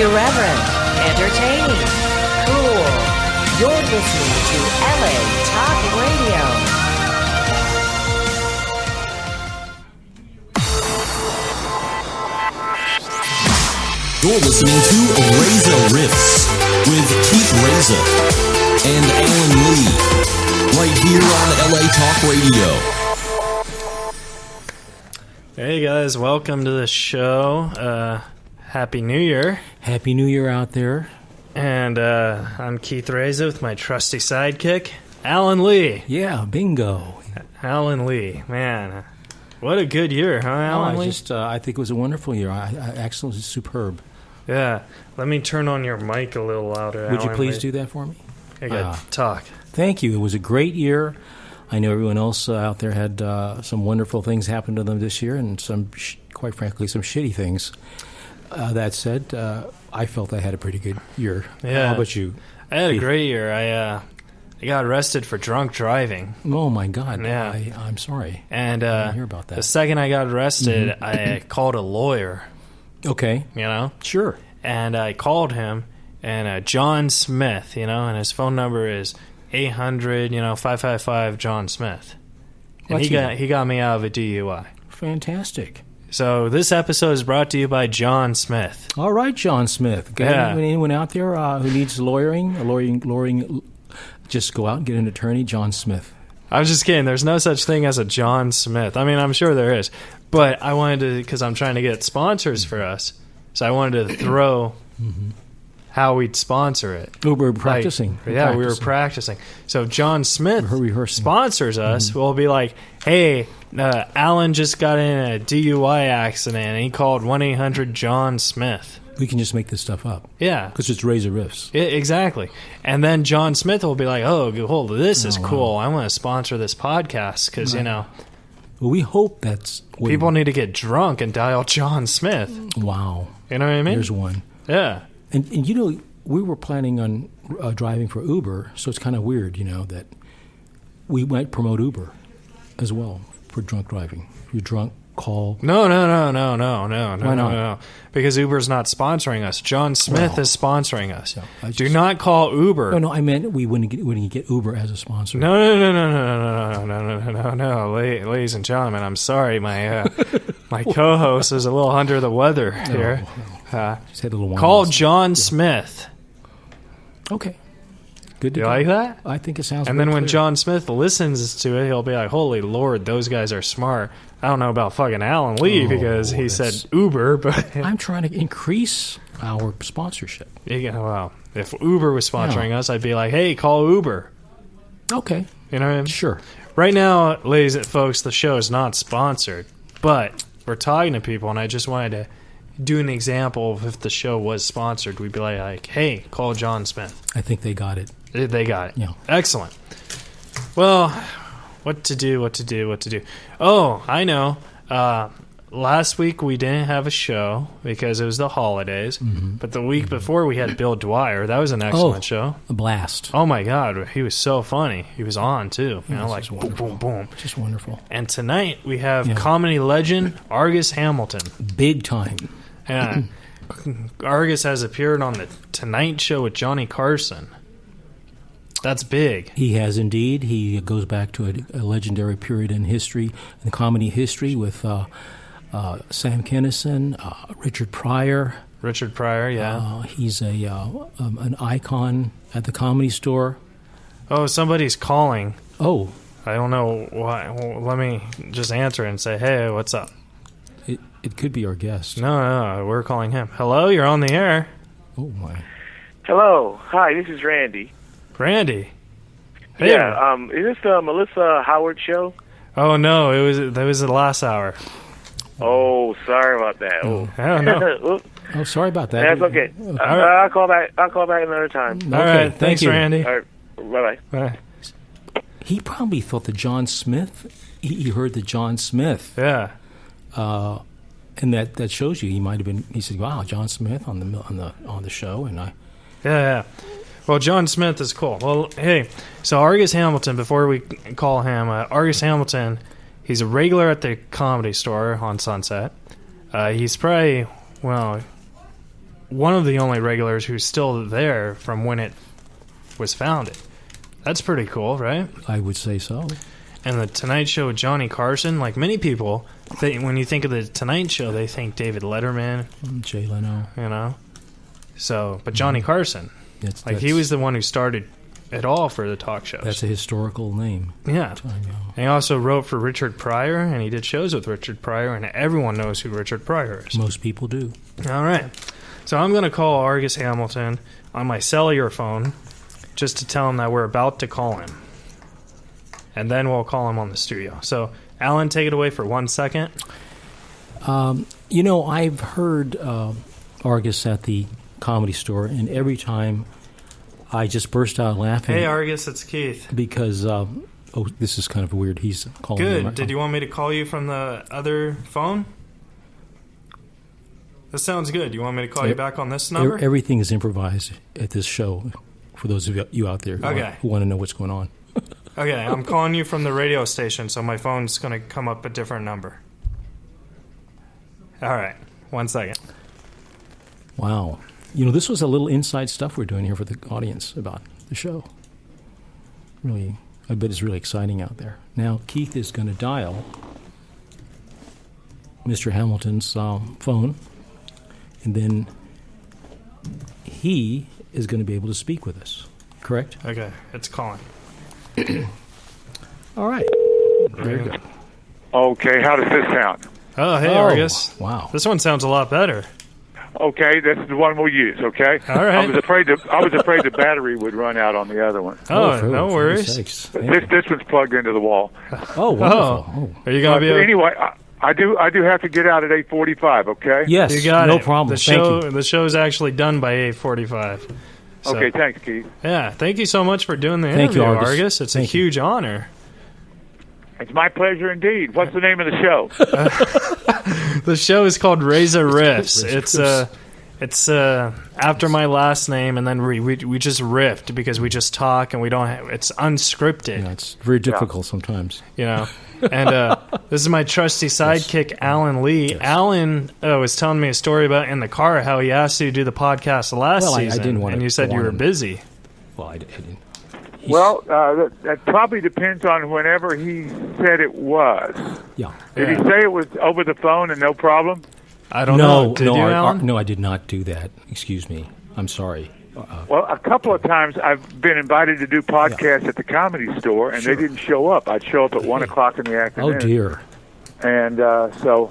Irreverent, entertaining, cool. You're listening to LA Talk Radio. You're listening to Reza Rifts with Keith Reza and Alan Lee, right here on LA Talk Radio. Hey guys, welcome to the show. Happy New Year. Happy New Year out there. And I'm Keith Reza with my trusty sidekick, Alan Lee. Yeah, bingo. Alan Lee, man. What a good year, huh, Alan Lee? I think it was a wonderful year. Excellent, superb. Yeah. Let me turn on your mic a little louder, Would Alan you please Lee. do that for me? I got to talk. Thank you. It was a great year. I know everyone else out there had some wonderful things happen to them this year, and some, quite frankly, some shitty things. That said, I felt I had a pretty good year. Yeah. How about you? I had a great year. I got arrested for drunk driving. Oh, my God. Yeah. I'm sorry. And I didn't hear about that. the second I got arrested, I called a lawyer. Okay. You know? Sure. And I called him, and John Smith, and his phone number is 800, 555 John Smith. And he got me out of a DUI. Fantastic. So this episode is brought to you by John Smith. All right, John Smith. Yeah. Anyone out there who needs lawyering, just go out and get an attorney, John Smith. I'm just kidding. There's no such thing as a John Smith. I mean, I'm sure there is. But I wanted to, because I'm trying to get sponsors for us, so I wanted to throw how we'd sponsor it. Oh, we're practicing. We were practicing. So John Smith rehearsing. Sponsors us. We'll be like, hey, Alan just got in a DUI accident, and he called 1-800-JOHN SMITH. We can just make this stuff up. Yeah. Because it's Reza Rifts. Exactly. And then John Smith will be like, oh, hold, this is cool. I want to sponsor this podcast because, Well, we hope that's... people need to get drunk and dial John Smith. Wow. You know what I mean? There's one. Yeah. And we were planning on driving for Uber, so it's kind of weird, that we might promote Uber as well for drunk driving. If you're drunk, call. No. Why not? No. Because Uber's not sponsoring us. John Smith is sponsoring us. No, Do not call Uber. No, I meant we wouldn't get Uber as a sponsor. No. Ladies and gentlemen, I'm sorry. My my co-host is a little under the weather here. Just had a little Call John Smith. Okay. Good to You go. like that? I think it sounds And very then when clear. John Smith listens to it, he'll be like, holy Lord, those guys are smart. I don't know about fucking Alan Lee because he said Uber, but... I'm trying to increase our sponsorship. Well, if Uber was sponsoring us, I'd be like, hey, call Uber. Okay. You know what I mean? Sure. Right now, ladies and folks, the show is not sponsored, but we're talking to people, and I just wanted to do an example of if the show was sponsored. We'd be like, hey, call John Smith. I think they got it. They got it. Yeah. Excellent. Well, what to do. Oh, I know. Last week we didn't have a show because it was the holidays, but the week before we had Bill Dwyer. That was an excellent show. A blast. Oh, my God. He was so funny. He was on, too. Like boom, boom, boom. Just wonderful. And tonight we have comedy legend Argus Hamilton. Big time. Yeah. Argus has appeared on the Tonight Show with Johnny Carson. That's big. He has indeed. He goes back to a legendary period in history, in comedy history, with Sam Kinison, Richard Pryor. Richard Pryor, yeah. He's an icon at the Comedy Store. Oh, somebody's calling. Oh. I don't know why. Well, let me just answer and say, hey, what's up? It could be our guest. No, we're calling him. Hello, you're on the air. Oh, my. Hello. Hi, this is Randy. Randy. Hey. Yeah, is this the Melissa Howard show? Oh, no, that was the last hour. Oh, sorry about that. Oh, I don't know. Oh, sorry about that. That's okay. I'll call back another time. All right, thanks, you. Randy. All right, bye-bye. Bye. He probably thought that John Smith, he heard that John Smith. Yeah. And that shows you he might have been. He said, "Wow, John Smith on the show," and I. Yeah. Well, John Smith is cool. Well, hey, so Argus Hamilton. Before we call him, Argus Hamilton, he's a regular at the Comedy Store on Sunset. He's probably one of the only regulars who's still there from when it was founded. That's pretty cool, right? I would say so. And the Tonight Show with Johnny Carson, like many people, when you think of the Tonight Show, they think David Letterman, Jay Leno. you know. So, but Johnny Carson, That's, he was the one who started it all for the talk shows. That's a historical name. Yeah. And he also wrote for Richard Pryor, and he did shows with Richard Pryor, and everyone knows who Richard Pryor is. Most people do. All right. So I'm going to call Argus Hamilton on my cellular phone just to tell him that we're about to call him. And then we'll call him on the studio. So, Alan, take it away for 1 second. I've heard Argus at the Comedy Store, and every time I just burst out laughing. Hey, Argus, it's Keith. Because, this is kind of weird. He's calling me. Good. Did you want me to call you from the other phone? That sounds good. You want me to call you back on this number? Everything is improvised at this show, for those of you out there who want to know what's going on. Okay, I'm calling you from the radio station, so my phone's going to come up a different number. All right, 1 second. Wow. This was a little inside stuff we're doing here for the audience about the show. Really, I bet it's really exciting out there. Now, Keith is going to dial Mr. Hamilton's phone, and then he is going to be able to speak with us. Correct? Okay, it's calling. All right. Very good. Okay, how does this sound? Oh, hey, Argus. Wow. This one sounds a lot better. Okay, this is the one we'll use. Okay. All right. I was afraid the battery would run out on the other one. Oh, no worries. This one's plugged into the wall. Oh, wonderful. Are you going to be anyway? I do have to get out at 8:45. Okay. Yes. You got no it. problem. Thank you. The show is actually done by 8:45. So, okay. Thanks, Keith. Yeah. Thank you so much for doing the Thank interview, you, Argus. Argus. It's a huge honor. It's my pleasure indeed. What's the name of the show? The show is called Reza Rifts. It's after my last name, and then we just riffed because we just talk and we don't have, it's unscripted. Yeah, it's very difficult sometimes. And this is my trusty sidekick, Alan Lee. Yes. Alan was telling me a story about in the car how he asked you to do the podcast last season, I didn't want and to you said go you were on. busy. Well, I didn't. Well, that probably depends on whenever he said it was. Yeah. Did he say it was over the phone and no problem? I don't know. Did you, Alan? No, I did not do that. Excuse me. I'm sorry. Well, a couple of times I've been invited to do podcasts at the Comedy Store, and they didn't show up. I'd show up at 1 o'clock in the afternoon. Oh dear. And so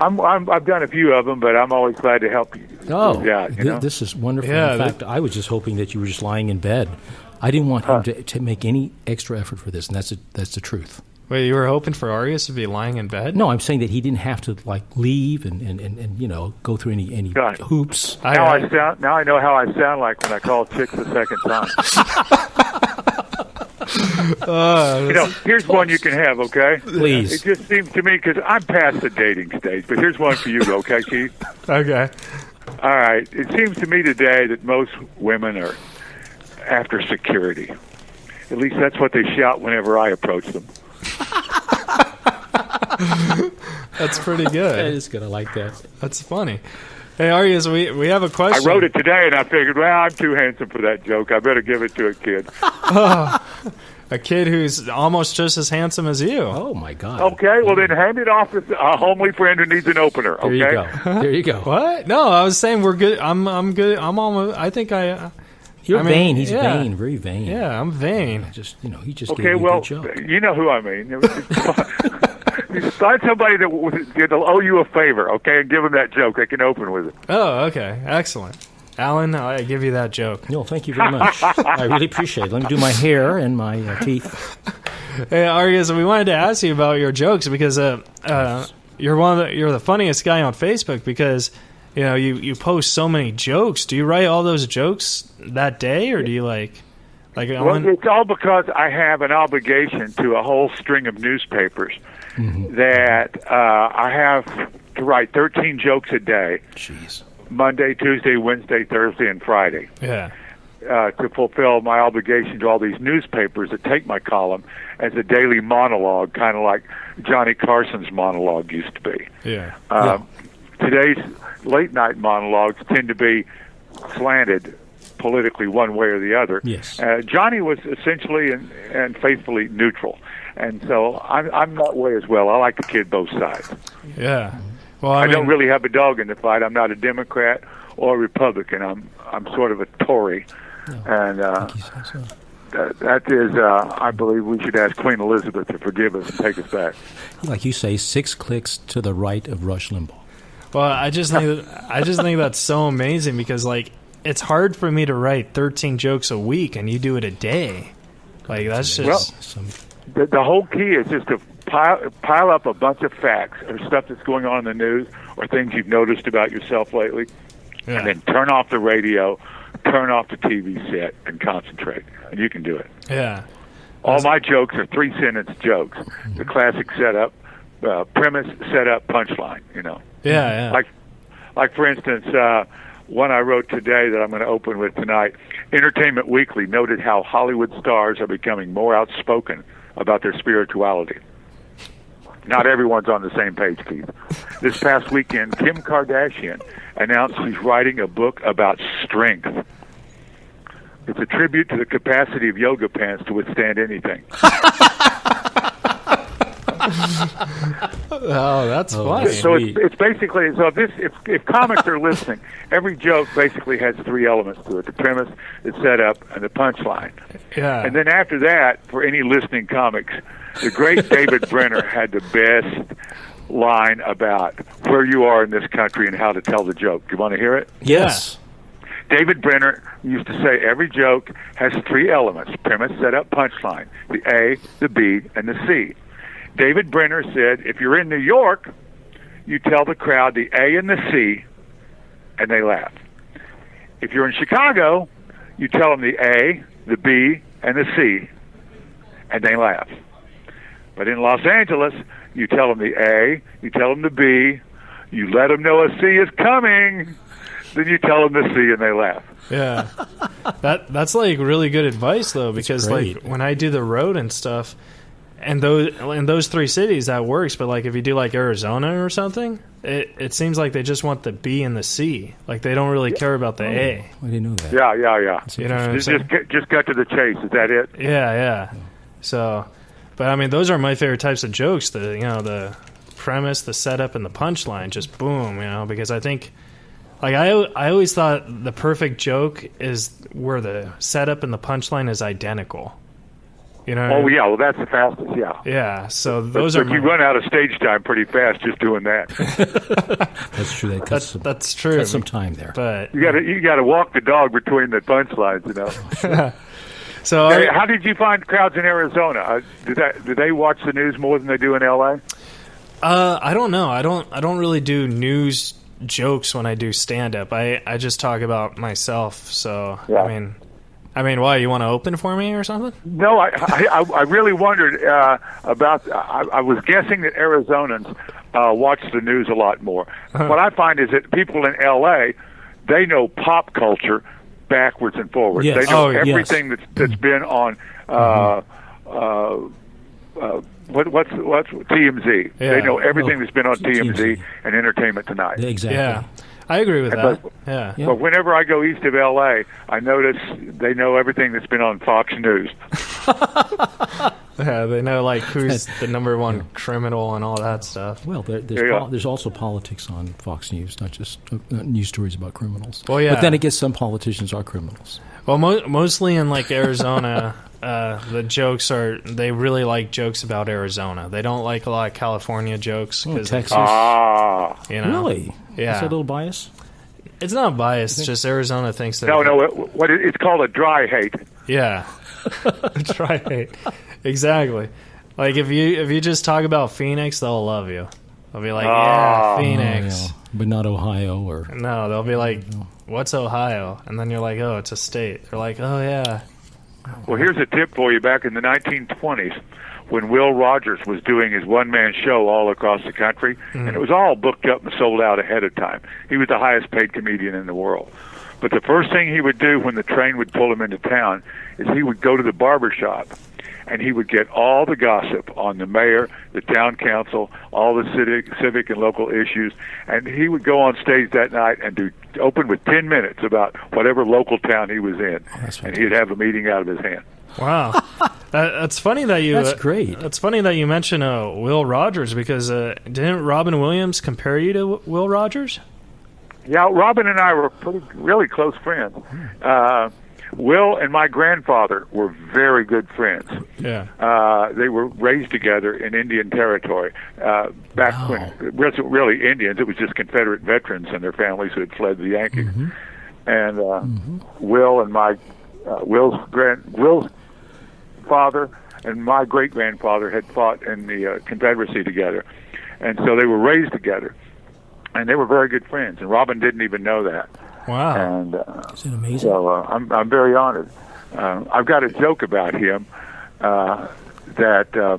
I've done a few of them, but I'm always glad to help you. Oh, out, this is wonderful. Yeah, in fact, I was just hoping that you were just lying in bed. I didn't want him to make any extra effort for this, and that's the truth. Wait, you were hoping for Argus to be lying in bed? No, I'm saying that he didn't have to leave and go through any hoops. Now I know how I sound like when I call chicks the second time. Here's one you can have, okay? Please. It just seems to me, because I'm past the dating stage, but here's one for you, okay, Keith? Okay. All right. It seems to me today that most women are after security. At least that's what they shout whenever I approach them. That's pretty good. I is going to like that. That's funny. Hey, Argus, we have a question. I wrote it today, and I figured, well, I'm too handsome for that joke. I better give it to a kid. A kid who's almost just as handsome as you. Oh, my God. Okay, well, then hand it off to a homely friend who needs an opener, okay? There you go. There you go. What? No, I was saying we're good. I'm good. I'm almost. I think I. You're vain. He's yeah. vain. Very vain. Yeah, I'm vain. He just Okay, gave you well, a good joke. you know who I mean. You find somebody that'll owe you a favor, okay, and give them that joke. They can open with it. Oh, okay. Excellent. Alan, I give you that joke. No, thank you very much. I really appreciate it. Let me do my hair and my teeth. Hey, Argus, we wanted to ask you about your jokes because you're the funniest guy on Facebook because you post so many jokes. Do you write all those jokes that day, or do you like? Well, it's all because I have an obligation to a whole string of newspapers that I have to write 13 jokes a day. Jeez. Monday, Tuesday, Wednesday, Thursday, and Friday. Yeah. To fulfill my obligation to all these newspapers that take my column as a daily monologue, kind of like Johnny Carson's monologue used to be. Yeah. today's late night monologues tend to be slanted politically one way or the other. Yes. Johnny was essentially and faithfully neutral, and so I'm that way as well. I like the kid both sides. Yeah. Well, I I mean, don't really have a dog in the fight. I'm not a Democrat or a Republican. I'm sort of a Tory, and that is, I believe we should ask Queen Elizabeth to forgive us and take us back. Like you say, 6 clicks to the right of Rush Limbaugh. well, I just think that's so amazing because like it's hard for me to write 13 jokes a week and you do it a day. Like that's just The whole key is just to pile up a bunch of facts or stuff that's going on in the news or things you've noticed about yourself lately, and then turn off the radio, turn off the TV set, and concentrate. And you can do it. Yeah. All my jokes are 3-sentence jokes. The classic setup, premise, setup, punchline. You know. Yeah. Like for instance, one I wrote today that I'm going to open with tonight. Entertainment Weekly noted how Hollywood stars are becoming more outspoken about their spirituality. Not everyone's on the same page, Keith. This past weekend, Kim Kardashian announced she's writing a book about strength. It's a tribute to the capacity of yoga pants to withstand anything. Oh, that's funny. So it's basically, if comics are listening, every joke basically has 3 elements to it: the premise, the setup, and the punchline. Yeah. And then after that, for any listening comics, the great David Brenner had the best line about where you are in this country and how to tell the joke. You want to hear it? Yes. David Brenner used to say every joke has 3 elements: premise, setup, punchline. The A, the B, and the C. David Brenner said, if you're in New York, you tell the crowd the A and the C, and they laugh. If you're in Chicago, you tell them the A, the B, and the C, and they laugh. But in Los Angeles, you tell them the A, you tell them the B, you let them know a C is coming, then you tell them the C, and they laugh. Yeah. That's like really good advice though, because great. like when I do the road and stuff, and in those 3 cities that works, but like if you do like Arizona or something, it seems like they just want the B and the C. Like they don't really care about the A. I didn't know that. Yeah. You know what I'm saying? Just cut to the chase. Is that it? Yeah. So, but I mean, those are my favorite types of jokes. The premise, the setup, and the punchline. Just boom, because I think, like I always thought the perfect joke is where the setup and the punchline is identical. You know? Oh, yeah. Well, that's the fastest, yeah. Yeah, so those are... you run out of stage time pretty fast just doing that. That's true. That's true. That's some time there. But You got to walk the dog between the punchlines, So Hey, how did you find crowds in Arizona? Do they watch the news more than they do in L.A.? I don't know. I don't really do news jokes when I do stand-up. I just talk about myself, so... Yeah. I mean, why, you want to open for me or something? No, I really wondered about. I was guessing that Arizonans watch the news a lot more. What I find is that people in L.A. they know pop culture backwards and forwards. Yes. They know everything that's been on. What's TMZ? Yeah. They know everything that's been on TMZ and Entertainment Tonight. Exactly. Yeah, I agree with that. Yeah. But whenever I go east of L.A., I notice they know everything that's been on Fox News. Yeah, they know like who's the number one criminal and all that stuff. Well, there's also politics on Fox News, not just news stories about criminals. Well, yeah. But then I guess some politicians are criminals. Well, mostly in like Arizona, the jokes they really like jokes about Arizona. They don't like a lot of California jokes. Texas. Yeah. Really? Is that a little bias? It's not biased. It's just Arizona thinks that. No. It's called a dry hate. Yeah. Dry hate. Exactly. Like if you just talk about Phoenix, they'll love you. They'll be like, yeah, Phoenix. Yeah. But not Ohio or... No, they'll be like, what's Ohio? And then you're like, oh, it's a state. They're like, oh, yeah. Well, here's a tip for you. Back in the 1920s, when Will Rogers was doing his one-man show all across the country, and it was all booked up and sold out ahead of time. He was the highest-paid comedian in the world. But the first thing he would do when the train would pull him into town is he would go to the barber shop, and he would get all the gossip on the mayor, the town council, all the civic and local issues, and he would go on stage that night and open with 10 minutes about whatever local town he was in, and he'd have a meeting out of his hand. Wow. That's funny that you. That's great. It's funny that you mention Will Rogers, because didn't Robin Williams compare you to Will Rogers? Yeah, Robin and I were really close friends. Will and my grandfather were very good friends. Yeah. They were raised together in Indian Territory back when it wasn't really Indians. It was just Confederate veterans and their families who had fled the Yankees. Mm-hmm. And Will and Will's father and my great grandfather had fought in the Confederacy together, and so they were raised together, and they were very good friends. And Robin didn't even know that. Wow. And Isn't it amazing? so I'm very honored. I've got a joke about him that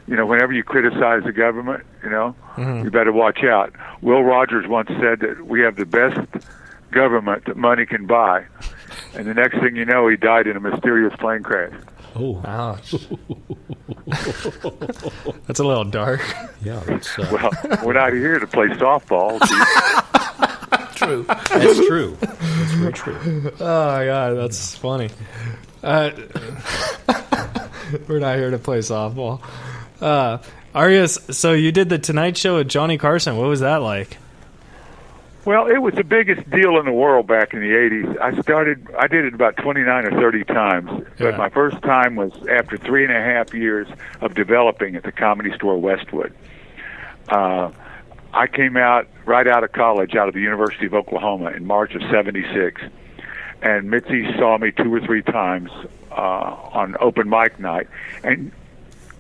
whenever you criticize the government, you better watch out. Will Rogers once said that we have the best government that money can buy, and the next thing you know, he died in a mysterious plane crash. Oh, ouch. That's a little dark. yeah. That's, Well, we're not here to play softball. true. That's true. That's very true. Oh my God, that's funny. We're not here to play softball. Argus, so you did the Tonight Show with Johnny Carson. What was that like? Well, it was the biggest deal in the world back in the 80s. I did it about 29 or 30 times, but Yeah. my first time was after 3.5 years of developing at the Comedy Store Westwood. I came out right out of college, out of the University of Oklahoma in March of '76, and Mitzi saw me 2 or 3 times on open mic night, and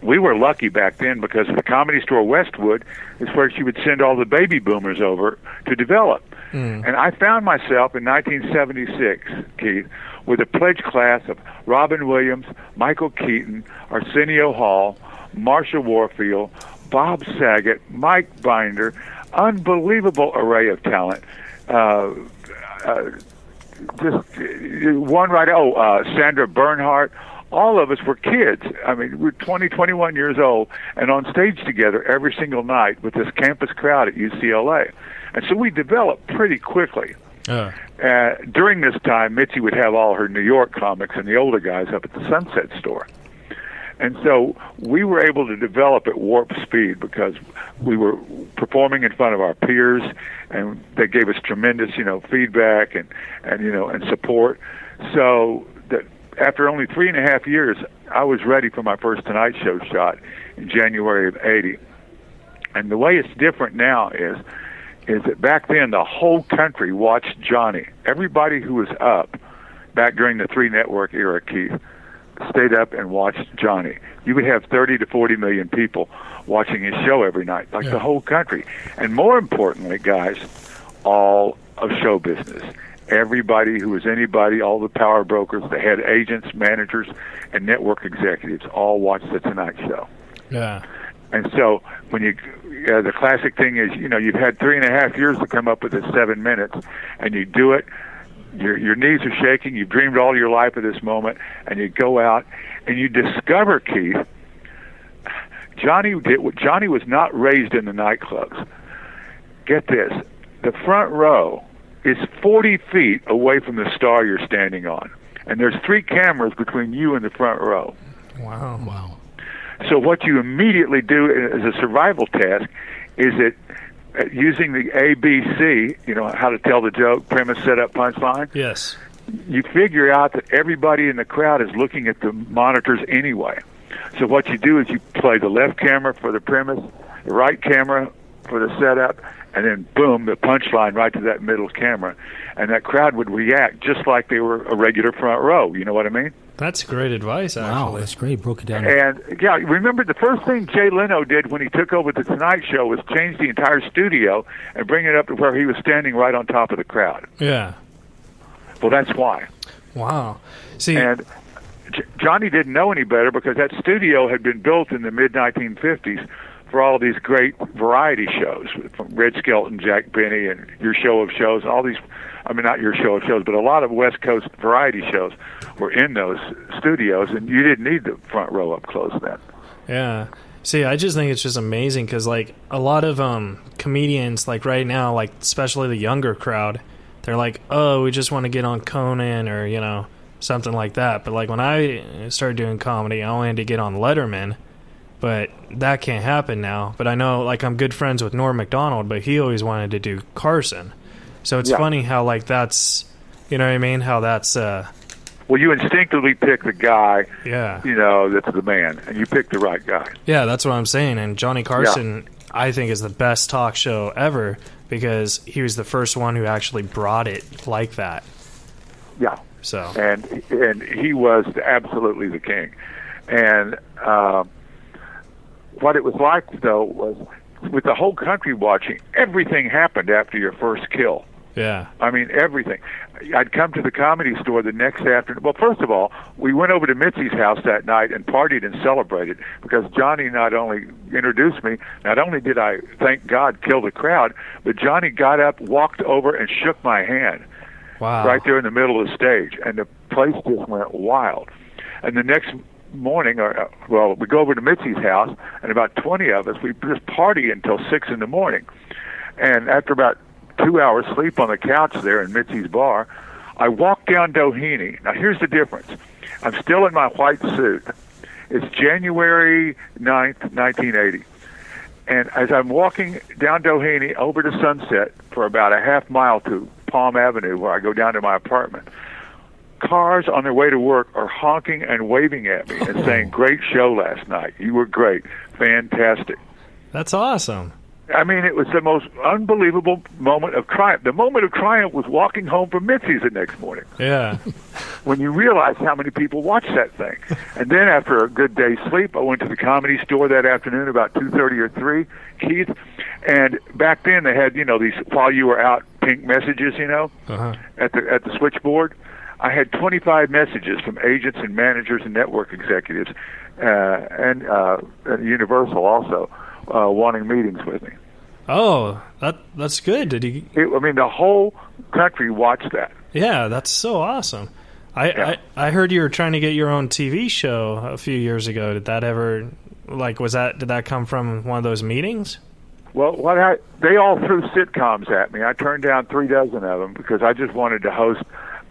we were lucky back then because the Comedy Store Westwood is where she would send all the baby boomers over to develop. And I found myself in 1976, Keith, with a pledge class of Robin Williams, Michael Keaton, Arsenio Hall, Marsha Warfield, Bob Saget, Mike Binder, unbelievable array of talent. Just one right. Sandra Bernhardt. All of us were kids. I mean, we're 20, 21 years old, and on stage together every single night with this campus crowd at UCLA. And so we developed pretty quickly. During this time, Mitzi would have all her New York comics and the older guys up at the Sunset Store. And so we were able to develop at warp speed because we were performing in front of our peers, and they gave us tremendous, feedback and support. So that after only 3.5 years, I was ready for my first Tonight Show shot in January of '80. And the way it's different now is that back then the whole country watched Johnny. Everybody who was up back during the 3-network era, Keith, stayed up and watched Johnny. You would have 30 to 40 million people watching his show every night, like the whole country. And more importantly, guys, all of show business. Everybody who was anybody, all the power brokers, the head agents, managers, and network executives all watched the Tonight Show. Yeah. And so when the classic thing is, you've had 3.5 years to come up with this 7 minutes, and you do it. Your knees are shaking. You've dreamed all your life of this moment, and you go out and you discover, Keith, Johnny was not raised in the nightclubs. Get this: the front row is 40 feet away from the star you're standing on, and there's 3 cameras between you and the front row. Wow. Wow. So what you immediately do as a survival task is that using the ABC, how to tell the joke, premise, setup, punchline. Yes. You figure out that everybody in the crowd is looking at the monitors anyway. So what you do is you play the left camera for the premise, the right camera for the setup, and then boom, the punchline right to that middle camera. And that crowd would react just like they were a regular front row. You know what I mean? That's great advice, actually. Wow, that's great. Broke it down. And remember the first thing Jay Leno did when he took over the Tonight Show was change the entire studio and bring it up to where he was standing right on top of the crowd. Yeah. Well, that's why. Wow. See, And Johnny didn't know any better because that studio had been built in the mid-1950s for all these great variety shows, from Red Skelton, Jack Benny, and Your Show of Shows, all these, I mean, not Your Show of Shows, but a lot of West Coast variety shows were in those studios, and you didn't need the front row up close then. Yeah. See, I just think it's just amazing because, like, a lot of comedians, like, right now, like, especially the younger crowd, they're like, oh, we just want to get on Conan or, you know, something like that. But, like, when I started doing comedy, I only had to get on Letterman. But that can't happen now. But I know, like, I'm good friends with Norm Macdonald, but he always wanted to do Carson. So it's funny how, like, that's, you know what I mean? How that's... Well, you instinctively pick the guy, you know, that's the man, and you pick the right guy. Yeah, that's what I'm saying. And Johnny Carson, I think, is the best talk show ever because he was the first one who actually brought it like that. Yeah. So. And he was absolutely the king. And what it was like, though, was with the whole country watching, everything happened after your first kill. Yeah. I mean, everything. I'd come to the Comedy Store the next afternoon. Well, first of all, we went over to Mitzi's house that night and partied and celebrated because Johnny not only introduced me, not only did I, thank God, kill the crowd, but Johnny got up, walked over, and shook my hand. Wow. Right there in the middle of the stage. And the place just went wild. And the next morning, we go over to Mitzi's house, and about 20 of us, we just party until 6 in the morning. And after about 2 hours sleep on the couch there in Mitzi's bar, I walk down Doheny. Now, here's the difference. I'm still in my white suit. It's January 9th, 1980. And as I'm walking down Doheny over to Sunset for about a half mile to Palm Avenue, where I go down to my apartment, cars on their way to work are honking and waving at me and saying, great show last night. You were great. Fantastic. That's awesome. I mean, it was the most unbelievable moment of triumph. The moment of triumph was walking home from Mitzi's the next morning. Yeah. When you realize how many people watched that thing. And then after a good day's sleep, I went to the Comedy Store that afternoon about 2:30 or 3, Keith. And back then they had, you know, these while you were out pink messages, you know, at the switchboard. I had 25 messages from agents and managers and network executives and Universal also wanting meetings with me. Oh, that's good. Did he? I mean, the whole country watched that. Yeah, that's so awesome. I heard you were trying to get your own TV show a few years ago. Did that ever, like, did that come from one of those meetings? Well, they all threw sitcoms at me. I turned down 3 dozen of them because I just wanted to host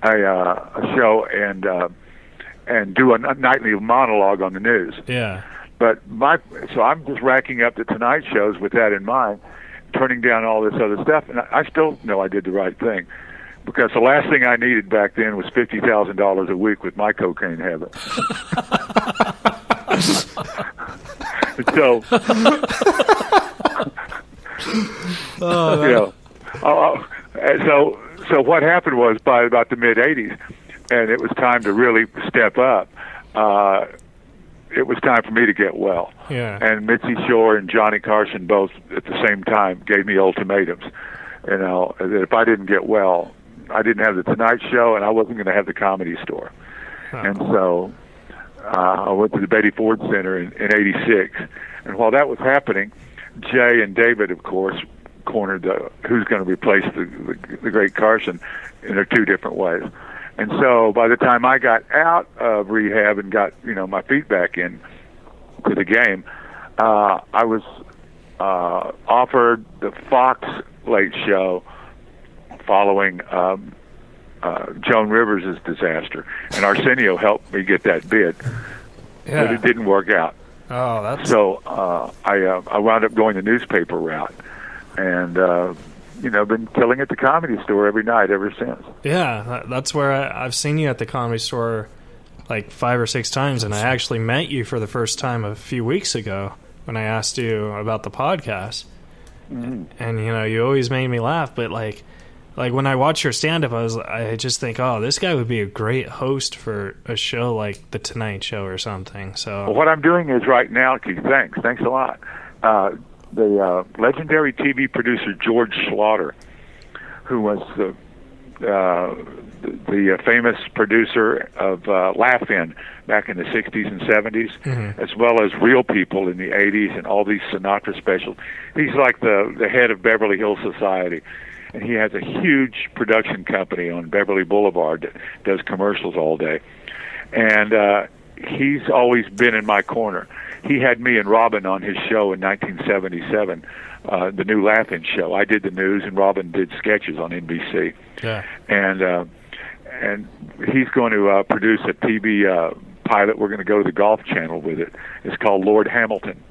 a show and do a nightly monologue on the news. Yeah. But so I'm just racking up the Tonight shows with that in mind, turning down all this other stuff, and I still know I did the right thing, because the last thing I needed back then was $50,000 a week with my cocaine habit. So, so what happened was by about the mid '80s, and it was time to really step up. It was time for me to get well. Yeah. And Mitzi Shore and Johnny Carson both at the same time gave me ultimatums. You know, that if I didn't get well, I didn't have the Tonight Show and I wasn't going to have the Comedy Store. Oh. And so I went to the Betty Ford Center in '86. And while that was happening, Jay and David, of course, cornered who's going to replace the great Carson in their 2 different ways. And so by the time I got out of rehab and got, you know, my feet back in to the game, I was offered the Fox Late Show following Joan Rivers' disaster. And Arsenio helped me get that bid. Yeah. But it didn't work out. Oh, that's... So I wound up going the newspaper route. And... you know, been killing at the Comedy Store every night ever since. Yeah, that's where I've seen you at the Comedy Store like 5 or 6 times, and I actually met you for the first time a few weeks ago when I asked you about the podcast. Mm-hmm. And, you know, you always made me laugh, but like when I watch your stand-up, I just think, oh, this guy would be a great host for a show like The Tonight Show or something. So well, what I'm doing is right now, Keith, thanks a lot, the legendary TV producer George Schlatter, who was the the famous producer of Laugh-In back in the 60s and 70s, as well as Real People in the 80s and all these Sinatra specials. He's like the head of Beverly Hills Society, and he has a huge production company on Beverly Boulevard that does commercials all day. And he's always been in my corner. He had me and Robin on his show in 1977, the new Laugh-In show. I did the news, and Robin did sketches on NBC. Yeah. And he's going to produce a TV pilot. We're going to go to the Golf Channel with it. It's called Lord Hamilton.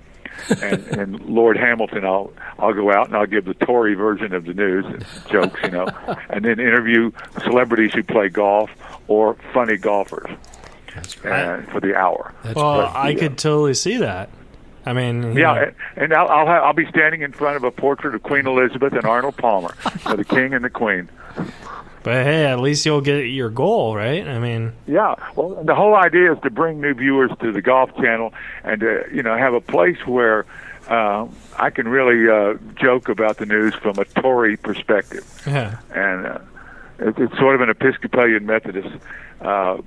and Lord Hamilton, I'll go out and I'll give the Tory version of the news, jokes, and then interview celebrities who play golf or funny golfers for the hour. I could totally see that. I mean, and I'll be standing in front of a portrait of Queen Elizabeth and Arnold Palmer, the King and the Queen. But hey, at least you'll get your goal, right? I mean, yeah. Well, the whole idea is to bring new viewers to the Golf Channel and to have a place where I can really joke about the news from a Tory perspective. Yeah. And it's sort of an Episcopalian Methodist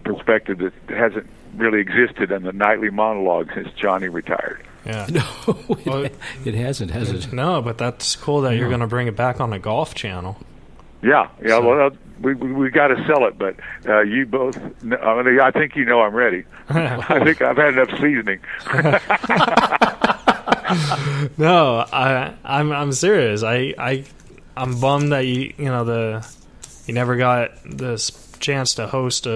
perspective that hasn't really existed in the nightly monologue since Johnny retired. Yeah. No, it hasn't, has it? No, but that's cool that you're going to bring it back on the Golf Channel. Yeah. So. Well, we got to sell it, but you both. I think I'm ready. I think I've had enough seasoning. No, I'm serious. I'm bummed that you never got this chance to host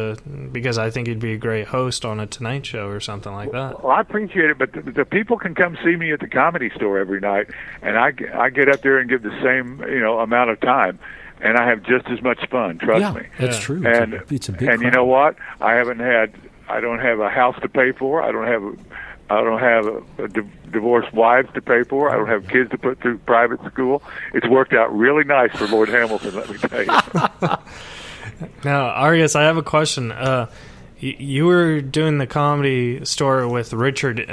because I think you'd be a great host on a Tonight Show or something like that. Well, I appreciate it, but the people can come see me at the Comedy Store every night, and I get up there and give the same amount of time, and I have just as much fun. Trust me. That's true. And it's a big and crowd. you know what? I don't have a house to pay for. I don't have a divorced wives to pay for. I don't have kids to put through private school. It's worked out really nice for Lord Hamilton, let me tell you. Now, Argus, I have a question. You were doing the Comedy Store with Richard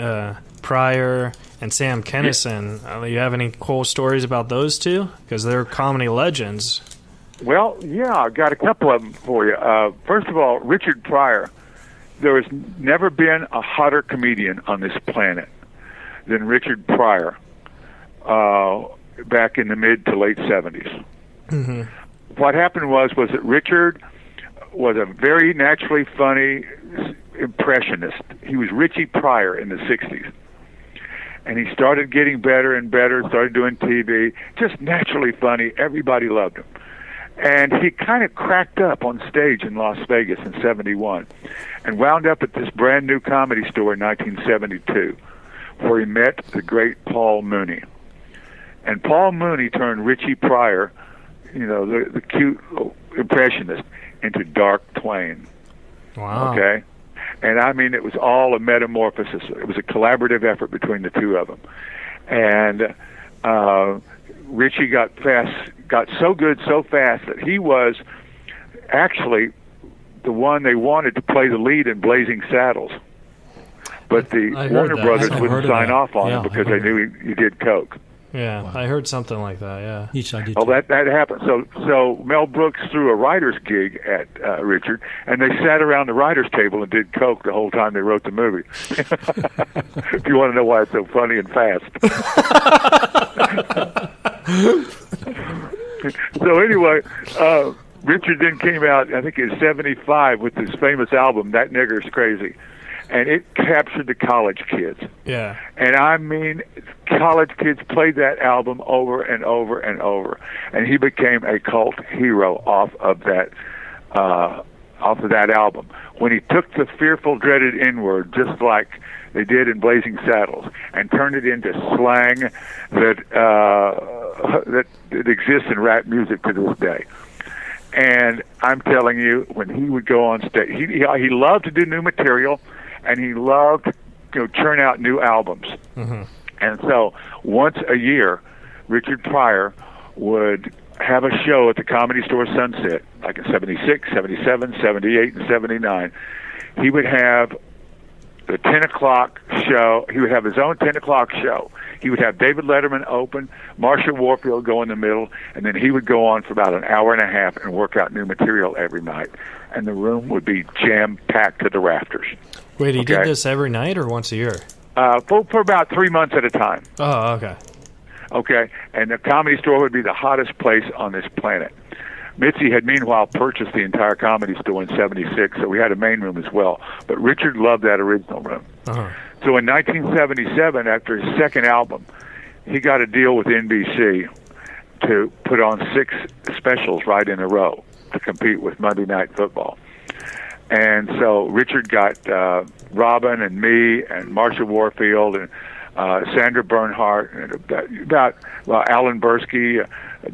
Pryor and Sam Kinison. You have any cool stories about those two? Because they're comedy legends. Well, yeah, I've got a couple of them for you. First of all, Richard Pryor. There has never been a hotter comedian on this planet than Richard Pryor back in the mid to late 70s. Mm-hmm. What happened was that Richard was a very naturally funny impressionist. He was Richie Pryor in the 60s. And he started getting better and better, started doing TV, just naturally funny. Everybody loved him. And he kind of cracked up on stage in Las Vegas in 71 and wound up at this brand new Comedy Store in 1972 where he met the great Paul Mooney. And Paul Mooney turned Richie Pryor, the cute impressionist, into Dark Twain. Wow. Okay? And I mean, it was all a metamorphosis. It was a collaborative effort between the two of them. And Richie got so good so fast that he was actually the one they wanted to play the lead in Blazing Saddles. But the Warner Brothers wouldn't sign off on him because they knew he did coke. Yeah, wow. I heard something like that, yeah. Well, that happened. So Mel Brooks threw a writer's gig at Richard, and they sat around the writer's table and did coke the whole time they wrote the movie. If you want to know why it's so funny and fast. So anyway, Richard then came out, I think in 75, with this famous album, That Nigger's Crazy. And it captured the college kids. Yeah. And I mean, college kids played that album over and over and over. And he became a cult hero off of that album. When he took the fearful, dreaded N-word, just like they did in Blazing Saddles, and turned it into slang that exists in rap music to this day. And I'm telling you, when he would go on stage, he loved to do new material, and he loved to churn out new albums. Mm-hmm. And so once a year, Richard Pryor would have a show at the Comedy Store Sunset, like in 76, 77, 78, and 79. He would have the 10 o'clock show. He would have his own 10 o'clock show. He would have David Letterman open, Marsha Warfield go in the middle, and then he would go on for about an hour and a half and work out new material every night. And the room would be jam-packed to the rafters. Wait, he did this every night or once a year? For about 3 months at a time. Oh, okay. Okay, and the Comedy Store would be the hottest place on this planet. Mitzi had meanwhile purchased the entire Comedy Store in '76, so we had a main room as well. But Richard loved that original room. Uh-huh. So in 1977, after his second album, he got a deal with NBC to put on 6 specials right in a row to compete with Monday Night Football. And so Richard got Robin and me and Marsha Warfield and Sandra Bernhardt and about Alan Bursky,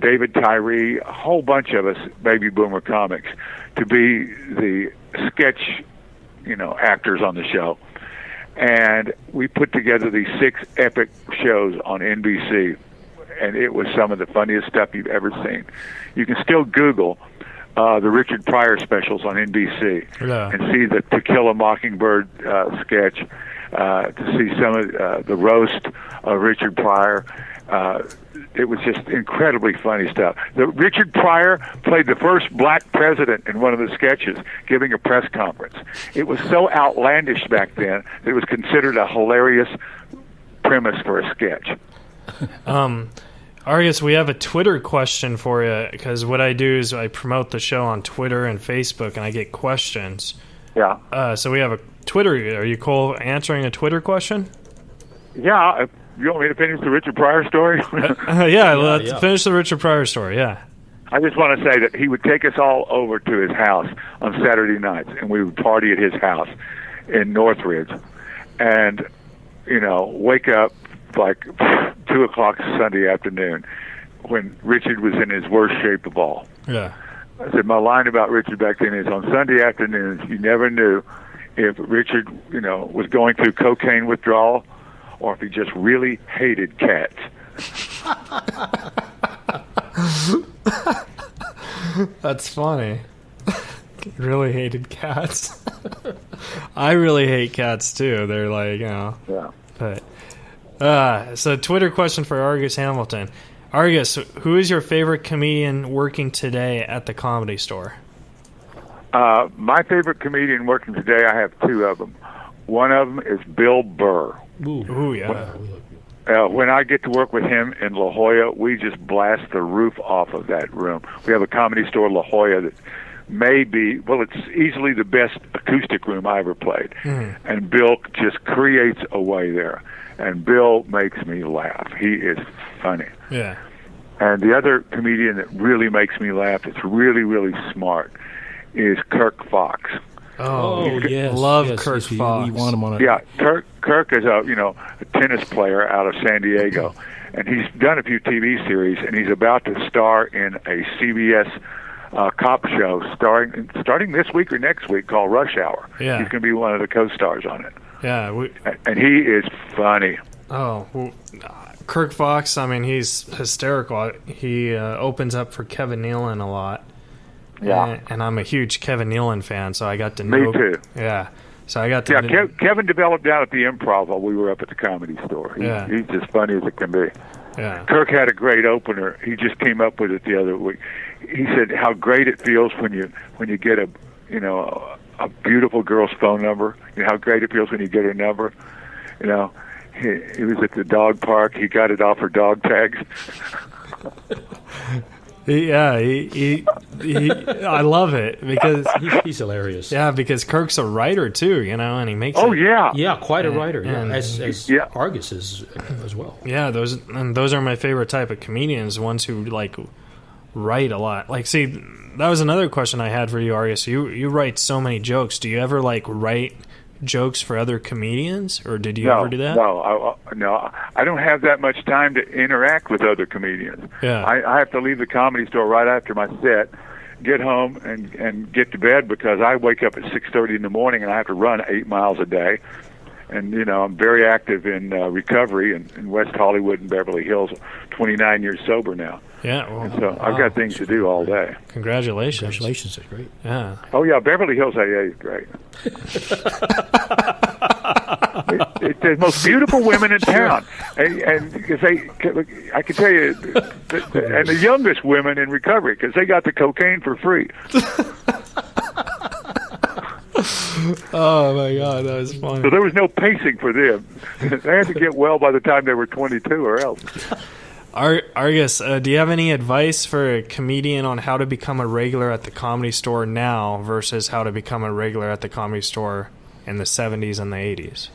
David Tyree, a whole bunch of us baby boomer comics to be the sketch, actors on the show. And we put together these 6 epic shows on NBC, and it was some of the funniest stuff you've ever seen. You can still Google the Richard Pryor specials on NBC and see the To Kill a Mockingbird sketch, to see some of the roast of Richard Pryor. It was just incredibly funny stuff. Richard Pryor played the first black president in one of the sketches, giving a press conference. It was so outlandish back then that it was considered a hilarious premise for a sketch. Argus, we have a Twitter question for you, because what I do is I promote the show on Twitter and Facebook, and I get questions. Yeah. So we have a Twitter. Are you cool answering a Twitter question? Yeah. You want me to finish the Richard Pryor story? Let's finish the Richard Pryor story, yeah. I just want to say that he would take us all over to his house on Saturday nights, and we would party at his house in Northridge. And, wake up like 2 o'clock Sunday afternoon when Richard was in his worst shape of all. Yeah. I said, my line about Richard back then is, on Sunday afternoons, you never knew if Richard, was going through cocaine withdrawal or if he just really hated cats. That's funny. Really hated cats. I really hate cats too. They're like, Yeah. But so Twitter question for Argus Hamilton. Argus, who is your favorite comedian working today at the Comedy Store? My favorite comedian working today, I have 2 of them. One of them is Bill Burr. Ooh, yeah. When I get to work with him in La Jolla, we just blast the roof off of that room. We have a Comedy Store La Jolla that may be, it's easily the best acoustic room I ever played. Mm. And Bill just creates a way there. And Bill makes me laugh. He is funny. Yeah. And the other comedian that really makes me laugh, that's really, really smart, is Kirk Fox. Oh yes, love Kirk Fox. You want him on Kirk is a tennis player out of San Diego, and he's done a few TV series, and he's about to star in a CBS cop show starting this week or next week called Rush Hour. Yeah. He's going to be one of the co-stars on it. Yeah, and he is funny. Oh, well, Kirk Fox. I mean, he's hysterical. He opens up for Kevin Nealon a lot. Yeah, and I'm a huge Kevin Nealon fan, so I got to know. Me too. Yeah, so I got to. Yeah, Kevin developed down at the Improv while we were up at the Comedy Store. He's just funny as it can be. Yeah. Kirk had a great opener. He just came up with it the other week. He said how great it feels when you get a beautiful girl's phone number. How great it feels when you get her number. He was at the dog park. He got it off her dog tags. I love it because he's hilarious. Yeah, because Kirk's a writer too, and he makes. Oh yeah, quite a writer. And as Argus is as well. Yeah, those are my favorite type of comedians. Ones who write a lot. See, that was another question I had for you, Argus. You write so many jokes. Do you ever write jokes for other comedians, or did you ever do that? No, I don't have that much time to interact with other comedians. Yeah. I have to leave the Comedy Store right after my set, get home and get to bed because I wake up at 6:30 in the morning and I have to run 8 miles a day. And I'm very active in recovery in West Hollywood and Beverly Hills. 29 years sober now. Yeah, and so I've got things to do all day. Congratulations! That's great. Yeah. Oh yeah, Beverly Hills AA is great. the most beautiful women in town, and because I can tell you, and the youngest women in recovery because they got the cocaine for free. Oh my God, that was funny. So there was no pacing for them. They had to get well by the time they were 22, or else. Argus, do you have any advice for a comedian on how to become a regular at the Comedy Store now versus how to become a regular at the Comedy Store in the 70s and the 80s?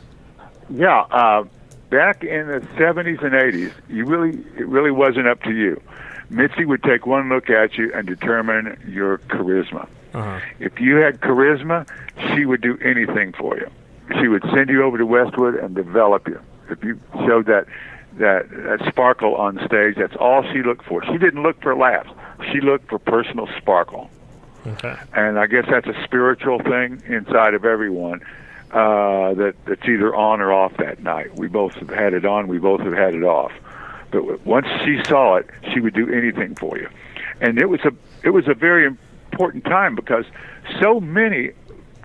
Yeah, back in the 70s and 80s, it really wasn't up to you. Mitzi would take one look at you and determine your charisma. Uh-huh. If you had charisma, she would do anything for you. She would send you over to Westwood and develop you. If you showed that sparkle on stage, that's all she looked for. She didn't look for laughs. She looked for personal sparkle. Okay. And I guess that's a spiritual thing inside of everyone that's either on or off that night. We both have had it on. We both have had it off. But once she saw it, she would do anything for you. And it was a very important time because so many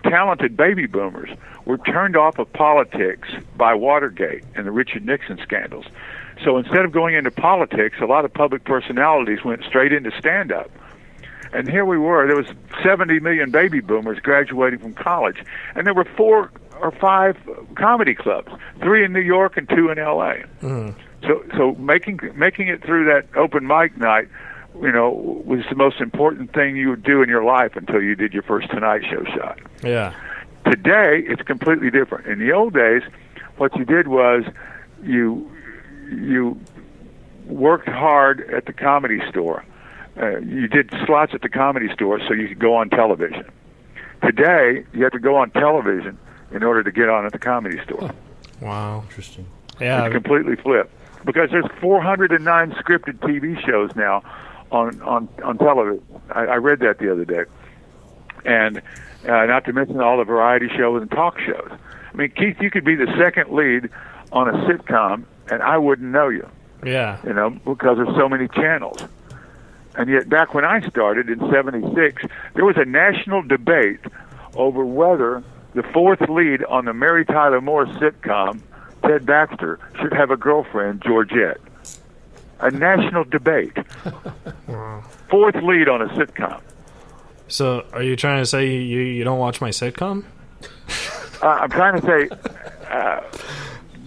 talented baby boomers were turned off of politics by Watergate and the Richard Nixon scandals. So instead of going into politics, a lot of public personalities went straight into stand-up. And here we were. There was 70 million baby boomers graduating from college, and there were 4 or 5 comedy clubs, 3 in New York and 2 in L.A. Mm. So making it through that open mic night, was the most important thing you would do in your life until you did your first Tonight Show shot. Yeah. Today, it's completely different. In the old days, what you did was you worked hard at the Comedy Store. You did slots at the Comedy Store so you could go on television. Today, you have to go on television in order to get on at the Comedy Store. Wow. Interesting. Yeah. It's completely flipped. Because there's 409 scripted TV shows now on television. I read that the other day. And not to mention all the variety shows and talk shows. I mean, Keith, you could be the second lead on a sitcom, and I wouldn't know you. Yeah. Because there's so many channels. And yet, back when I started in '76, there was a national debate over whether the fourth lead on the Mary Tyler Moore sitcom, Ted Baxter, should have a girlfriend, Georgette. A national debate. Wow. Fourth lead on a sitcom. So, are you trying to say you don't watch my sitcom? I'm trying to say...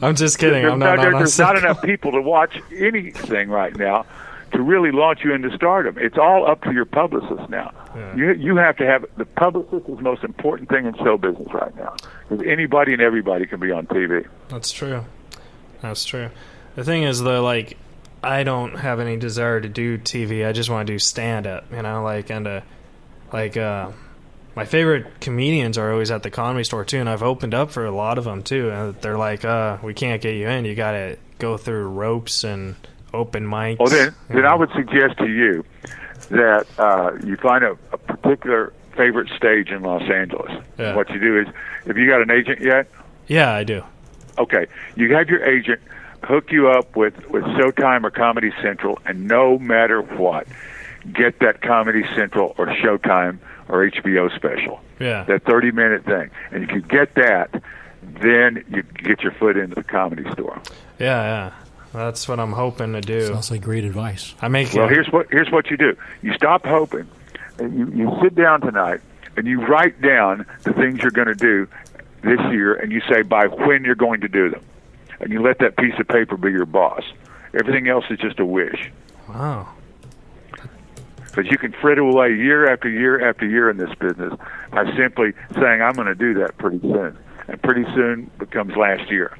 I'm just kidding. There's not enough people to watch anything right now to really launch you into stardom. It's all up to your publicist now. Yeah. You have to have... The publicist is the most important thing in show business right now. Because anybody and everybody can be on TV. That's true. That's true. The thing is, though, I don't have any desire to do TV. I just want to do stand-up, my favorite comedians are always at the Comedy Store, too, and I've opened up for a lot of them, too. And they're like, we can't get you in. You got to go through ropes and open mics. Well, then I would suggest to you that you find a particular favorite stage in Los Angeles. Yeah. What you do is, have you got an agent yet? Yeah, I do. Okay. You have your agent hook you up with Showtime or Comedy Central, and no matter what, get that Comedy Central or Showtime or HBO special. Yeah. That 30-minute thing. And if you get that, then you get your foot into the Comedy Store. Yeah. That's what I'm hoping to do. Sounds like great advice. Here's what you do. You stop hoping, and you sit down tonight, and you write down the things you're going to do this year, and you say by when you're going to do them. And you let that piece of paper be your boss. Everything else is just a wish. Wow. Because you can frit away year after year after year in this business by simply saying, I'm going to do that pretty soon. And pretty soon becomes last year.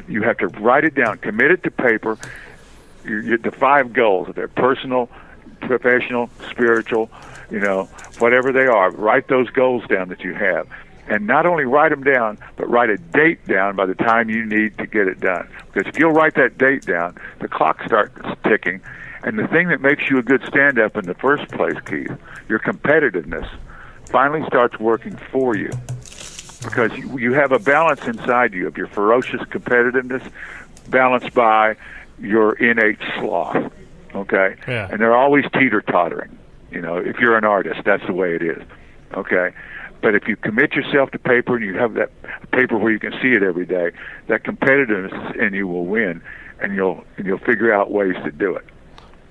You have to write it down, commit it to paper. The 5 goals, they're personal, professional, spiritual, whatever they are. Write those goals down that you have. And not only write them down, but write a date down by the time you need to get it done. Because if you'll write that date down, the clock starts ticking. And the thing that makes you a good stand-up in the first place, Keith, your competitiveness, finally starts working for you. Because you have a balance inside you of your ferocious competitiveness balanced by your innate sloth. Okay? Yeah. And they're always teeter-tottering. If you're an artist, that's the way it is. Okay? But if you commit yourself to paper and you have that paper where you can see it every day, that competitiveness in you will win, and you'll figure out ways to do it.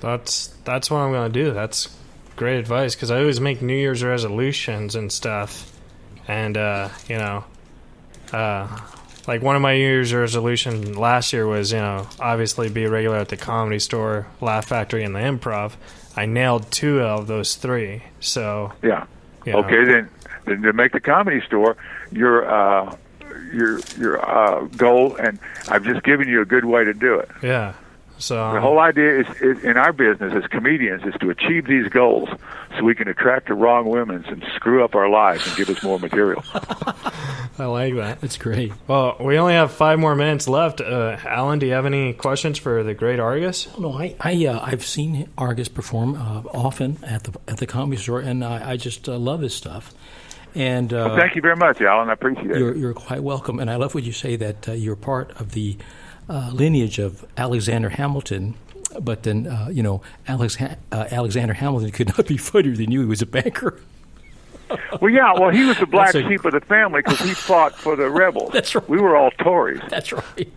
That's what I'm going to do. That's great advice, because I always make New Year's resolutions and stuff. And, like one of my New Year's resolutions last year was, obviously be a regular at the Comedy Store, Laugh Factory, and the Improv. I nailed 2 of those 3. So yeah, okay. Then to make the Comedy Store your goal, and I've just given you a good way to do it. Yeah. So the whole idea is in our business as comedians is to achieve these goals so we can attract the wrong women and screw up our lives and give us more material. I like that. That's great. Well, we only have 5 more minutes left. Alan, do you have any questions for the great Argus? No, I've seen Argus perform often at the Comedy Store, and I just love his stuff. And well, thank you very much, Alan. I appreciate it. You're quite welcome, and I love what you say that you're part of the lineage of Alexander Hamilton. But then, Alexander Hamilton could not be funnier than you. He was a banker. Well, yeah. Well, he was the black sheep of the family because he fought for the rebels. That's right. We were all Tories. That's right.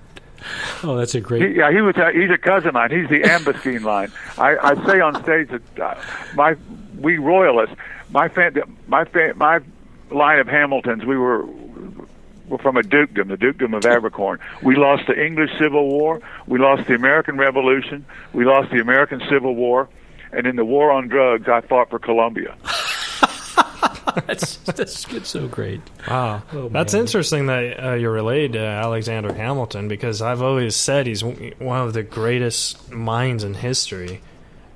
Oh, that's a great. He's a cousin of mine. He's the Ambuscene line. I say on stage that we royalists, my line of Hamiltons, we were from a dukedom, the dukedom of Abercorn. We lost the English Civil War. We lost the American Revolution. We lost the American Civil War. And in the war on drugs, I fought for Colombia. That's good, so great. Wow. Oh, that's man. interesting that you're related to Alexander Hamilton, because I've always said he's one of the greatest minds in history.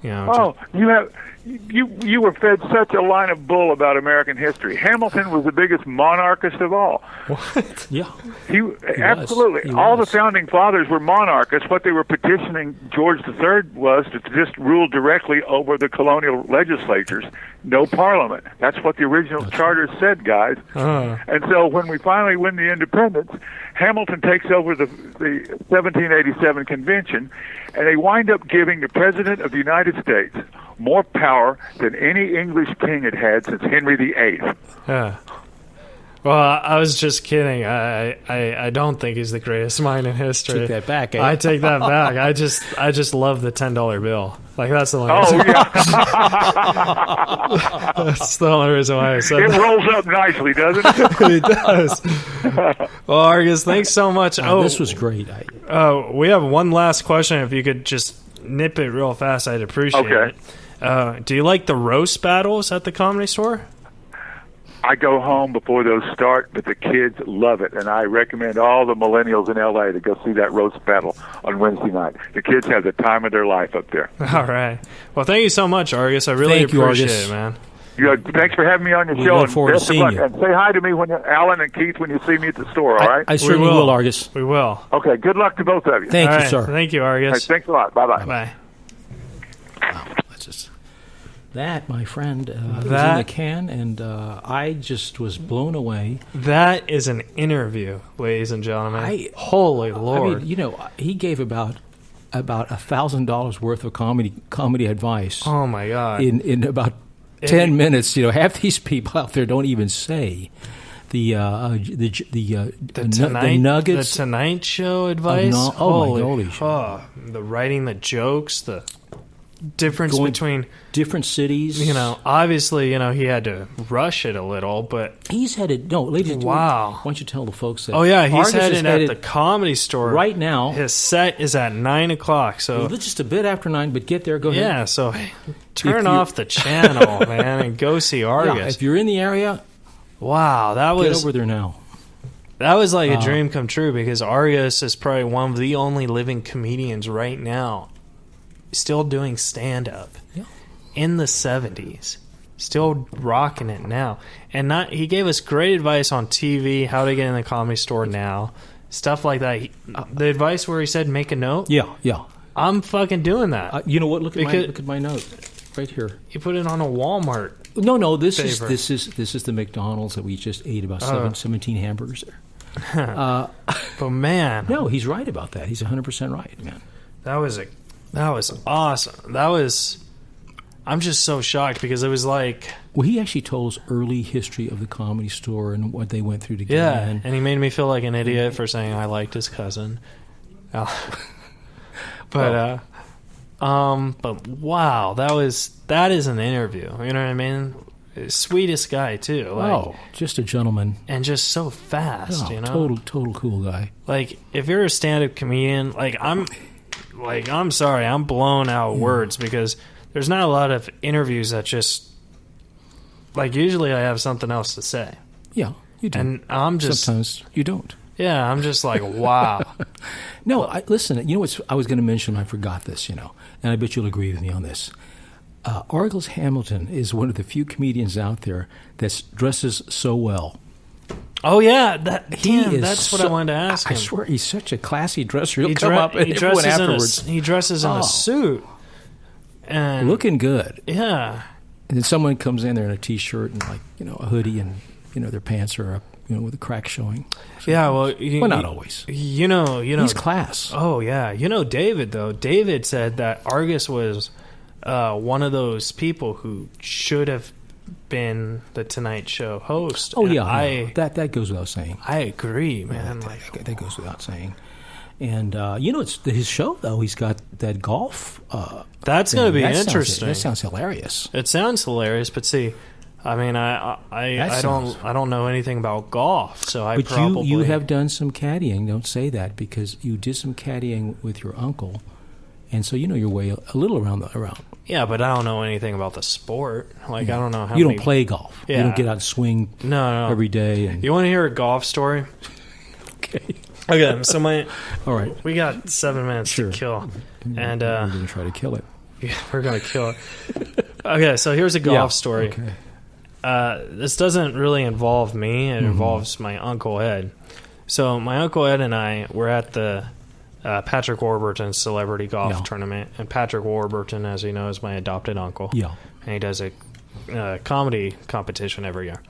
You were fed such a line of bull about American history. Hamilton was the biggest monarchist of all. What? Yeah. Absolutely. All the founding fathers were monarchists. What they were petitioning George III was to just rule directly over the colonial legislatures, no parliament. That's what the original charter said, guys. And so when we finally win the independence, Hamilton takes over the 1787 convention, and they wind up giving the President of the United States more power than any English king had had since Henry VIII. Yeah. Well, I was just kidding. I don't think he's the greatest mind in history. Take that back. I take that back. I just love the $10 bill. Like, that's the only reason. Yeah. That's the only reason why I said it that. rolls up nicely, doesn't it? It does. Well, Argus, thanks so much. This was great. We have one last question. If you could just nip it real fast, I'd appreciate it. Do you like the roast battles at the Comedy Store? I go home before those start, but the kids love it, and I recommend all the millennials in L.A. to go see that roast battle on Wednesday night. The kids have the time of their life up there. All right. Well, thank you so much, Argus. I really appreciate it, man. Thanks for having me on your show. Look forward to seeing you. And say hi to me, Alan and Keith, when you see me at the store, all right? I certainly will, Argus. We will. Okay, good luck to both of you. Thank you, right. sir. Thank you, Argus. Right, thanks a lot. Bye-bye. Bye. Wow, that, my friend, is in the can, and I just was blown away. That is an interview, ladies and gentlemen. Holy Lord! I mean, he gave about $1,000 worth of comedy advice. Oh my God! In about 10 minutes, half these people out there don't even say the nuggets, the Tonight Show advice. Holy the writing, the jokes, the difference between different cities. Obviously, he had to rush it a little, but he's headed. No, ladies. Wow. Why don't you tell the folks that? Oh yeah, he's Argus headed at the Comedy Store right now. His set is at 9:00. So it's just a bit after 9, but get there. Go ahead. Yeah. So turn off the channel, man, and go see Argus. Yeah, if you're in the area, wow, get over there now. That was like a dream come true, because Argus is probably one of the only living comedians right now still doing stand-up in the 70s, still rocking it now. And he gave us great advice on TV, how to get in the Comedy Store now, stuff like that. The advice where he said make a note. Yeah. I'm fucking doing that. You know what? Look at my note right here. You put it on a Walmart. No. This is the McDonald's that we just ate, about 17 hamburgers there. But man, no, he's right about that. He's 100% right, man. That was awesome. That was I'm just so shocked because it was like... Well, he actually told us early history of the Comedy Store and what they went through to get in. And he made me feel like an idiot for saying I liked his cousin. But wow, that is an interview. You know what I mean? Sweetest guy too. Like, just a gentleman, and just so fast. You know, total cool guy. Like if you're a stand-up comedian, I'm sorry, I'm blown out words because there's not a lot of interviews that just usually I have something else to say. Yeah, you do. And I'm just sometimes you don't. Yeah, I'm just like, wow. No, listen, you know what I was going to mention, I forgot this, and I bet you'll agree with me on this. Argus Hamilton is one of the few comedians out there that dresses so well. Oh, yeah. That's what I wanted to ask him. I swear, he's such a classy dresser. He'll come up and everyone afterwards. He dresses in a suit. And looking good. Yeah. And then someone comes in there in a T-shirt and a hoodie and, their pants are up, with a crack showing. So, yeah, well... not always. He's class. Oh, yeah. David, though. David said that Argus was one of those people who should have been the Tonight Show host. Oh, yeah. That goes without saying. I agree, man. That goes without saying. And, it's his show, though. He's got that golf. That's going to be interesting. That sounds hilarious. It sounds hilarious, but see... I mean, I don't know anything about golf, so But you have done some caddying. Don't say that because you did some caddying with your uncle, and so you know your way a little around. Yeah, but I don't know anything about the sport. I don't know how. You don't play golf. Yeah. You don't get out and swing. No. Every day. And... You want to hear a golf story? Okay. Okay. So all right. We got 7 minutes to kill, and we're going to try to kill it. Yeah, we're going to kill it. Okay. So here's a golf story. Okay. This doesn't really involve me. It involves my Uncle Ed. So my Uncle Ed and I were at the Patrick Warburton Celebrity Golf Tournament. And Patrick Warburton, as you know, is my adopted uncle. Yeah. And he does a comedy competition every year.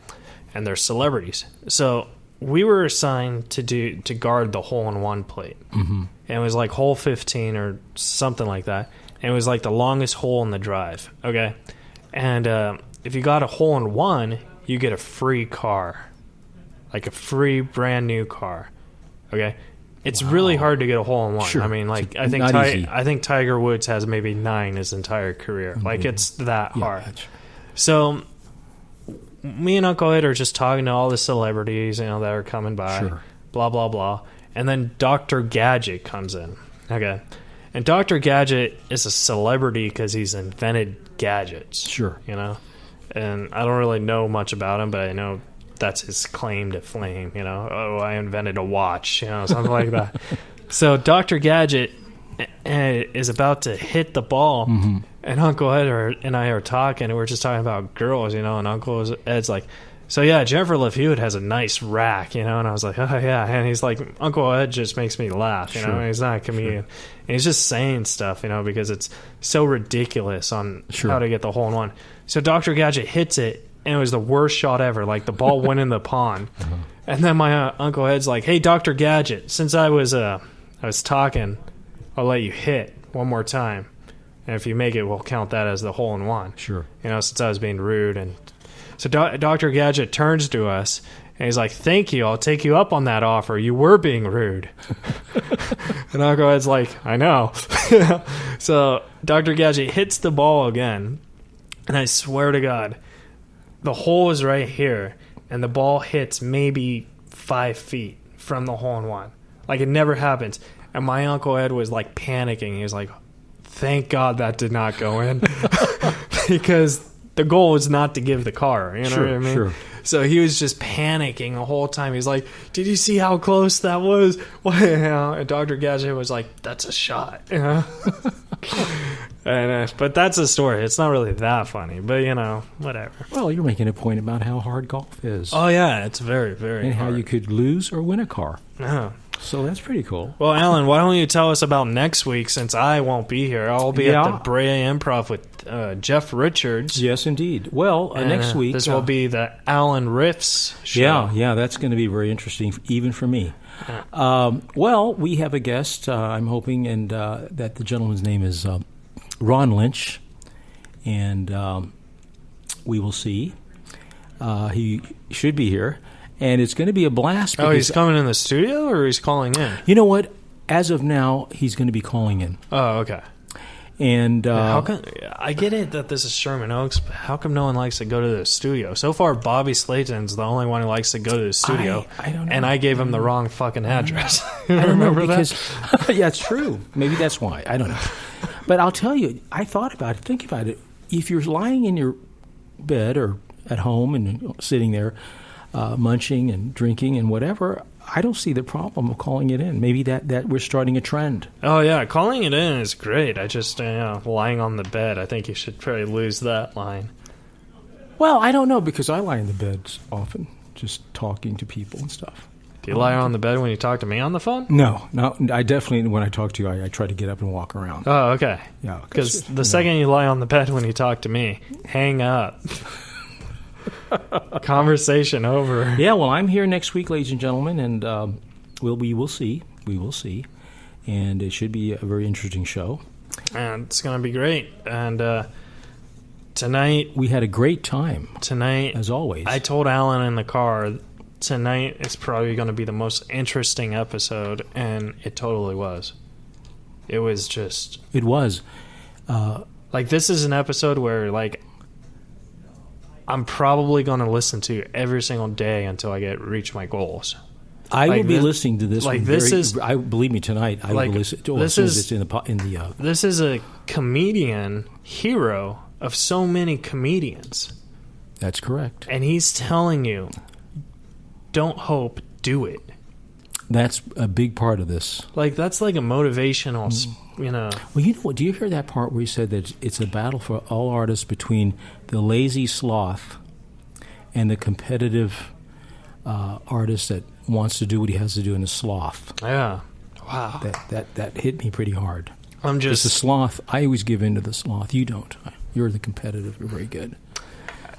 And they're celebrities. So we were assigned to guard the hole-in-one plate. Mm-hmm. And it was like hole 15 or something like that. And it was like the longest hole in the drive. Okay? And... if you got a hole-in-one, you get a free car. Like a free brand new car. Okay? It's really hard to get a hole-in-one. Sure. I mean, I think Tiger Woods has maybe 9 his entire career. Mm-hmm. It's that hard. So me and Uncle Ed are just talking to all the celebrities, that are coming by. Sure. Blah, blah, blah. And then Dr. Gadget comes in. Okay? And Dr. Gadget is a celebrity because he's invented gadgets. Sure. And I don't really know much about him, but I know that's his claim to fame, I invented a watch, something like that. So Dr. Gadget is about to hit the ball, and Uncle Ed and I are talking, and we're just talking about girls, and Uncle Ed's like, so yeah, Jennifer Love Hewitt has a nice rack, and I was like, oh yeah, and he's like, Uncle Ed just makes me laugh, and he's not a comedian. And he's just saying stuff, because it's so ridiculous on how to get the hole-in-one. So Dr. Gadget hits it, and it was the worst shot ever. Like, the ball went in the pond. And then my Uncle Ed's like, hey, Dr. Gadget, since I was talking, I'll let you hit one more time. And if you make it, we'll count that as the hole-in-one. Sure. Since I was being rude. And so Dr. Gadget turns to us, and he's like, thank you, I'll take you up on that offer. You were being rude. And Uncle Ed's like, I know. So Dr. Gadget hits the ball again. And I swear to God, the hole is right here, and the ball hits maybe 5 feet from the hole-in-one. It never happens. And my Uncle Ed was, panicking. He was like, thank God that did not go in. Because the goal is not to give the car, what I mean? Sure. So he was just panicking the whole time. He's like, did you see how close that was? And Dr. Gadget was like, that's a shot. And, but that's a story. It's not really that funny, but whatever. Well, you're making a point about how hard golf is. Oh yeah, it's very, very and hard. How you could lose or win a car. Yeah. So that's pretty cool. Well, Alan, why don't you tell us about next week since I won't be here? I'll be at the Brea Improv with Jeff Richards. Yes, indeed. Well, next week... This will be the Alan Rifts show. Yeah, that's going to be very interesting, even for me. Yeah. Well, we have a guest, I'm hoping, and that the gentleman's name is Ron Lynch. and we will see. He should be here, and it's going to be a blast. Oh, he's coming in the studio, or he's calling in? You know what? As of now, he's going to be calling in. Oh, okay. And how come, I get it that this is Sherman Oaks, but how come no one likes to go to the studio? So far, Bobby Slayton's the only one who likes to go to the studio. I don't know. And I gave him the wrong fucking address. I don't Remember know, that? because yeah, it's true. Maybe that's why. I don't know. But I'll tell you, I thought about it. Think about it. If you're lying in your bed or at home and sitting there munching and drinking and whatever, I don't see the problem of calling it in. Maybe that we're starting a trend. Oh, yeah. Calling it in is great. I just, lying on the bed, I think you should probably lose that line. Well, I don't know, because I lie in the bed often, just talking to people and stuff. Do you lie on the bed when you talk to me on the phone? No. I definitely, when I talk to you, I try to get up and walk around. Oh, okay. Yeah, because the second you lie on the bed when you talk to me, hang up. Conversation over. Yeah, well, I'm here next week, ladies and gentlemen, and we will see. We will see. And it should be a very interesting show. And it's going to be great. And tonight... We had a great time. Tonight... As always. I told Alan in the car, tonight is probably going to be the most interesting episode, and it totally was. It was just... It was. This is an episode where, I'm probably going to listen to this single day until I reach my goals. I will be listening to this. Believe me, tonight I will listen to it as soon as it's in the. This is a comedian hero of so many comedians. That's correct. And he's telling you, don't hope, do it. That's a big part of this. That's like a motivational, Well, you know what? Do you hear that part where he said that it's a battle for all artists between the lazy sloth and the competitive artist that wants to do what he has to do in a sloth? Yeah. Wow. That hit me pretty hard. It's the sloth. I always give in to the sloth. You don't. You're the competitive. You're very good.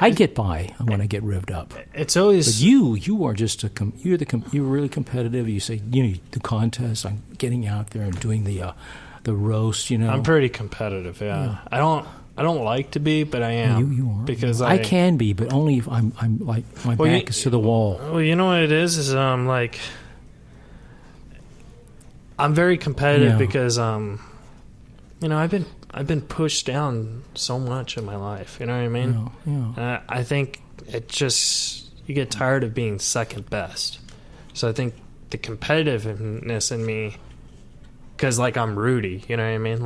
I get by when I get revved up. It's always. But you are just you're really competitive. You say the contest. I'm getting out there and doing the roast. I'm pretty competitive. Yeah. I don't like to be, but I am. You are because I can be, but only if I'm like my back is to the wall. Well, you know what it is I'm very competitive because I've been pushed down so much in my life. You know what I mean? Yeah. I think you get tired of being second best. So I think the competitiveness in me, because I'm Rudy. You know what I mean?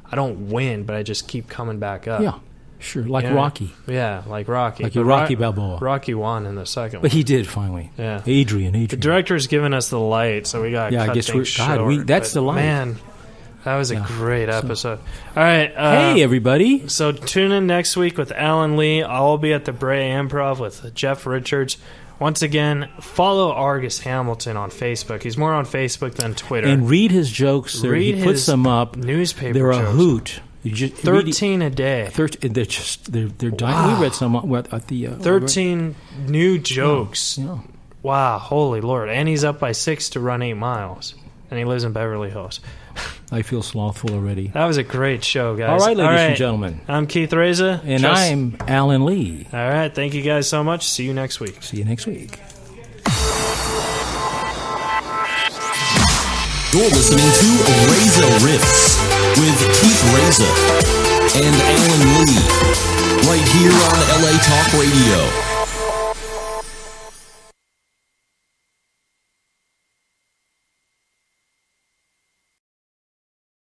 I don't win, but I just keep coming back up. Yeah, sure. Rocky. Yeah, like Rocky. Like Rocky Balboa. Rocky won in the second one. But he did finally. Yeah. Adrian. The director's given us the light, so we got to cut things short. That's the light. Man, that was a great episode. All right. Hey, everybody. So tune in next week with Alan Lee. I'll be at the Brea Improv with Jeff Richards. Once again, follow Argus Hamilton on Facebook. He's more on Facebook than Twitter. And read his jokes. He puts them up. Newspaper They're jokes. a hoot. 13 a day. They're dying. We read some at the 13 new jokes. Yeah. Wow, holy Lord. And he's up by 6 to run 8 miles. And he lives in Beverly Hills. I feel slothful already. That was a great show, guys. All right, ladies and gentlemen. I'm Keith Reza. And I'm Alan Lee. All right, thank you guys so much. See you next week. See you next week. You're listening to Reza Rifts with Keith Reza and Alan Lee, right here on LA Talk Radio.